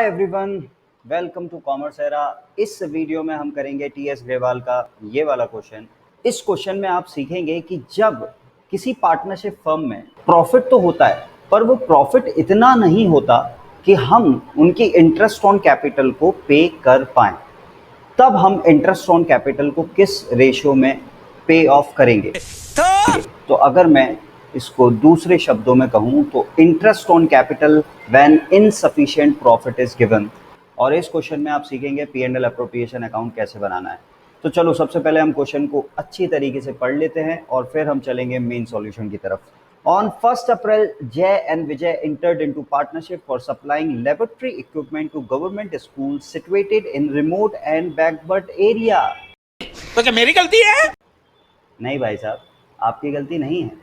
Hi everyone, welcome to Commerce Era. इस video में हम करेंगे टीएस ग्रेवाल का ये वाला क्वेश्चन। इस क्वेश्चन में आप सीखेंगे कि जब किसी पार्टनरशिप फर्म में प्रॉफिट तो होता है पर वो प्रॉफिट इतना नहीं होता कि हम उनकी इंटरेस्ट ऑन कैपिटल को पे कर पाएं, तब हम इंटरेस्ट ऑन कैपिटल को किस रेशियो में पे ऑफ करेंगे। तो अगर मैं इसको दूसरे शब्दों में कहूं तो interest on capital when insufficient profit is given. और इस क्वेश्चन में आप सीखेंगे P and L appropriation account कैसे बनाना है। तो चलो सबसे पहले हम क्वेश्चन को अच्छी तरीके से पढ़ लेते हैं और फिर हम चलेंगे मेन सॉल्यूशन की तरफ। On 1st April, Jay and Vijay entered into partnership for supplying laboratory equipment to government schools situated in remote and backward area. तो क्या मेरी गलती है? नहीं भाई साहब, आपकी गलती नहीं है।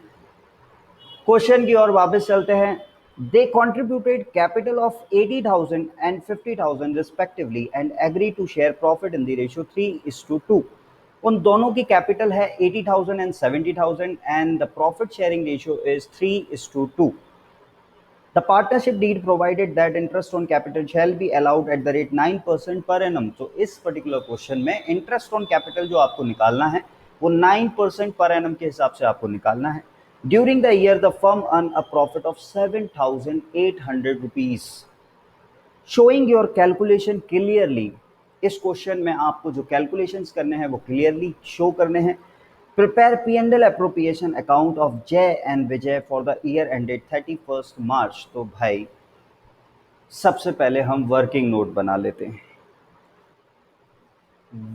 क्वेश्चन की ओर वापस चलते हैं। They contributed capital of 80,000 and 50,000 respectively and agreed to share profit in the ratio 3:2. उन दोनों की कैपिटल है 80,000 and 70,000 and the profit sharing ratio is 3:2. The partnership deed provided that interest on capital shall be allowed at the rate 9% per annum. तो इस particular question में interest on capital जो आपको निकालना है वो 9% पर एनम के हिसाब से आपको निकालना है। During the year, the firm earned a profit of 7,800 rupees. Showing your calculation clearly. इस क्वेश्चन में आपको जो कैलकुलेशंस करने हैं वो क्लियरली शो करने हैं। Prepare P&L appropriation account of Jay and Vijay for the year ended 31st March. तो भाई सबसे पहले हम वर्किंग नोट बना लेते हैं।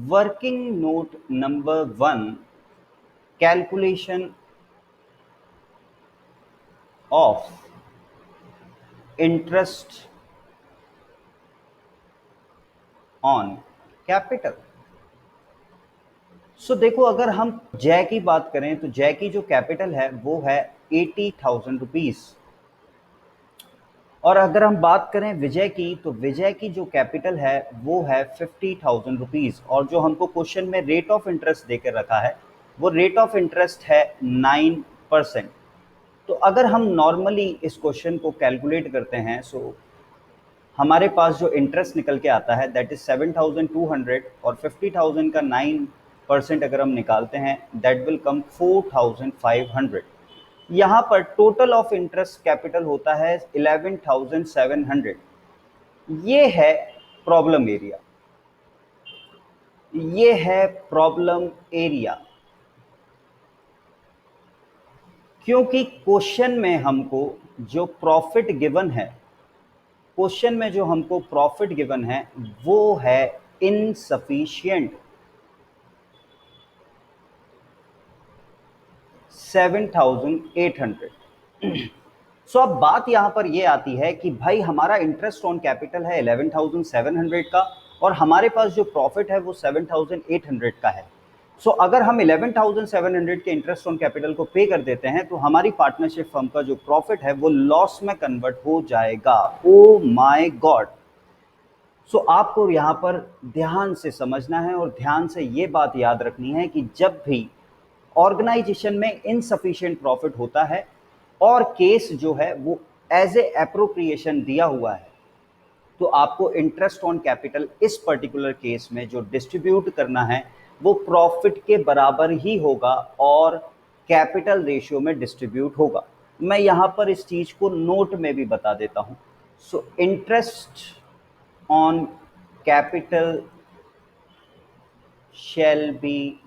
Working note number 1, calculation of interest on capital. So देखो, अगर हम जय की बात करें तो जय की जो कैपिटल है वो है 80,000 रुपीज, और अगर हम बात करें विजय की तो विजय की जो कैपिटल है वो है 50,000 रुपीज, और जो हमको क्वेश्चन में रेट ऑफ इंटरेस्ट देकर रखा है वो रेट ऑफ इंटरेस्ट है 9%। तो अगर हम नॉर्मली इस क्वेश्चन को कैलकुलेट करते हैं सो हमारे पास जो इंटरेस्ट निकल के आता है दैट इज 7,200, और 50,000 का 9% अगर हम निकालते हैं दैट विल कम 4,500। यहाँ पर टोटल ऑफ इंटरेस्ट कैपिटल होता है 11,700। ये है प्रॉब्लम एरिया, ये है प्रॉब्लम एरिया, क्योंकि क्वेश्चन में हमको जो प्रॉफिट गिवन है, क्वेश्चन में जो हमको प्रॉफिट गिवन है वो है इनसफिशिएंट 7,800। सो अब बात यहां पर ये आती है कि भाई हमारा इंटरेस्ट ऑन कैपिटल है 11,700 का और हमारे पास जो प्रॉफिट है वो 7,800 का है। सो अगर हम 11,700 के इंटरेस्ट ऑन कैपिटल को पे कर देते हैं तो हमारी पार्टनरशिप फर्म का जो प्रॉफिट है वो लॉस में कन्वर्ट हो जाएगा। Oh my God. सो आपको यहाँ पर ध्यान से समझना है और ध्यान से ये बात याद रखनी है कि जब भी ऑर्गेनाइजेशन में इनसफिशिएंट प्रॉफिट होता है और केस जो है वो एज ए एप्रोप्रिएशन दिया हुआ है, तो आपको इंटरेस्ट ऑन कैपिटल इस पर्टिकुलर केस में जो डिस्ट्रीब्यूट करना है वो प्रॉफिट के बराबर ही होगा और कैपिटल रेशियो में डिस्ट्रीब्यूट होगा। मैं यहाँ पर इस चीज को नोट में भी बता देता हूँ। So interest on capital shall be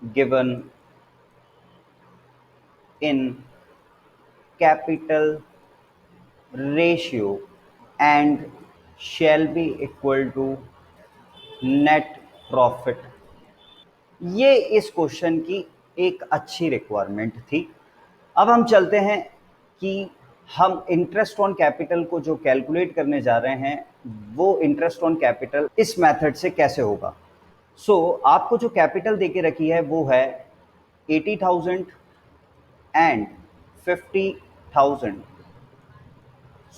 given in capital ratio and shall be equal to net profit। ये इस क्वेश्चन की एक अच्छी रिक्वायरमेंट थी। अब हम चलते हैं कि हम इंटरेस्ट ऑन कैपिटल को जो कैलकुलेट करने जा रहे हैं वो इंटरेस्ट ऑन कैपिटल इस मेथड से कैसे होगा। आपको जो कैपिटल देके रखी है वो है 80,000 एंड 50,000।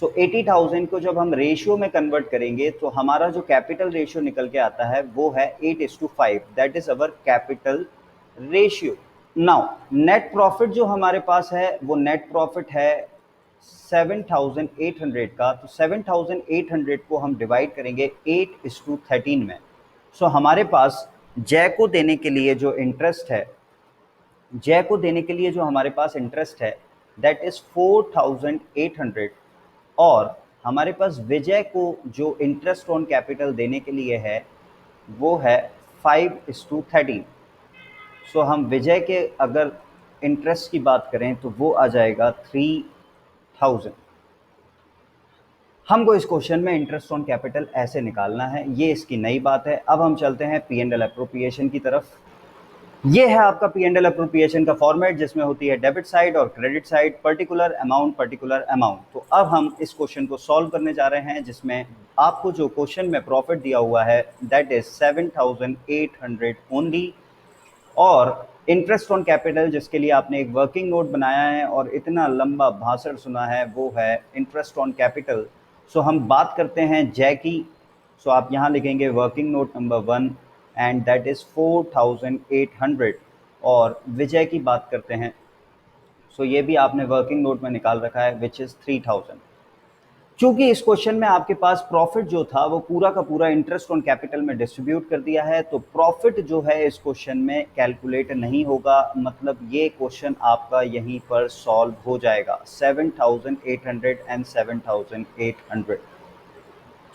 80,000 को जब हम रेशियो में कन्वर्ट करेंगे तो हमारा जो कैपिटल रेशियो निकल के आता है वो है 8:5। That is our capital ratio. Now net profit जो हमारे पास है वो नेट प्रॉफिट है 7,800 का, तो 7,800 को हम डिवाइड करेंगे 8:13 में। सो हमारे पास जय को देने के लिए जो इंटरेस्ट है, जय को देने के लिए जो हमारे पास इंटरेस्ट है दैट इज 4,800, और हमारे पास विजय को जो इंटरेस्ट ऑन कैपिटल देने के लिए है वो है 5:13। सो हम विजय के अगर इंटरेस्ट की बात करें तो वो आ जाएगा 3,000। हमको इस क्वेश्चन में इंटरेस्ट ऑन कैपिटल ऐसे निकालना है, ये इसकी नई बात है। अब हम चलते हैं पी एंड एल अप्रोप्रिएशन की तरफ। ये है आपका पी एंड एल अप्रोप्रिएशन का फॉर्मेट, जिसमें होती है डेबिट साइड और credit side, particular amount particular amount. तो अब हम इस क्वेश्चन को सॉल्व करने जा रहे हैं, जिसमें आपको जो क्वेश्चन में प्रॉफिट दिया हुआ है दैट इज 7,800 ओनली, और इंटरेस्ट ऑन कैपिटल जिसके लिए आपने एक वर्किंग नोट बनाया है और इतना लंबा भाषण सुना है वो है इंटरेस्ट ऑन कैपिटल। सो हम बात करते हैं जय की। सो आप यहाँ लिखेंगे working note number 1 and that is 4,800, और विजय की बात करते हैं। सो ये भी आपने वर्किंग नोट में निकाल रखा है विच इज़ 3,000। चूंकि इस क्वेश्चन में आपके पास प्रॉफिट जो था वो पूरा का पूरा इंटरेस्ट ऑन कैपिटल में डिस्ट्रीब्यूट कर दिया है, तो प्रॉफिट जो है इस क्वेश्चन में कैलकुलेट नहीं होगा, मतलब ये क्वेश्चन आपका यहीं पर सॉल्व हो जाएगा। 7,800 एंड 7,800।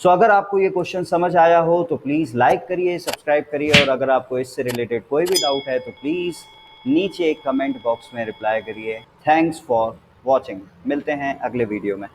सो अगर आपको ये क्वेश्चन समझ आया हो तो प्लीज़ लाइक करिए, सब्सक्राइब करिए, और अगर आपको इससे रिलेटेड कोई भी डाउट है तो प्लीज़ नीचे कमेंट बॉक्स में रिप्लाई करिए। Thanks for watching. मिलते हैं अगले वीडियो में।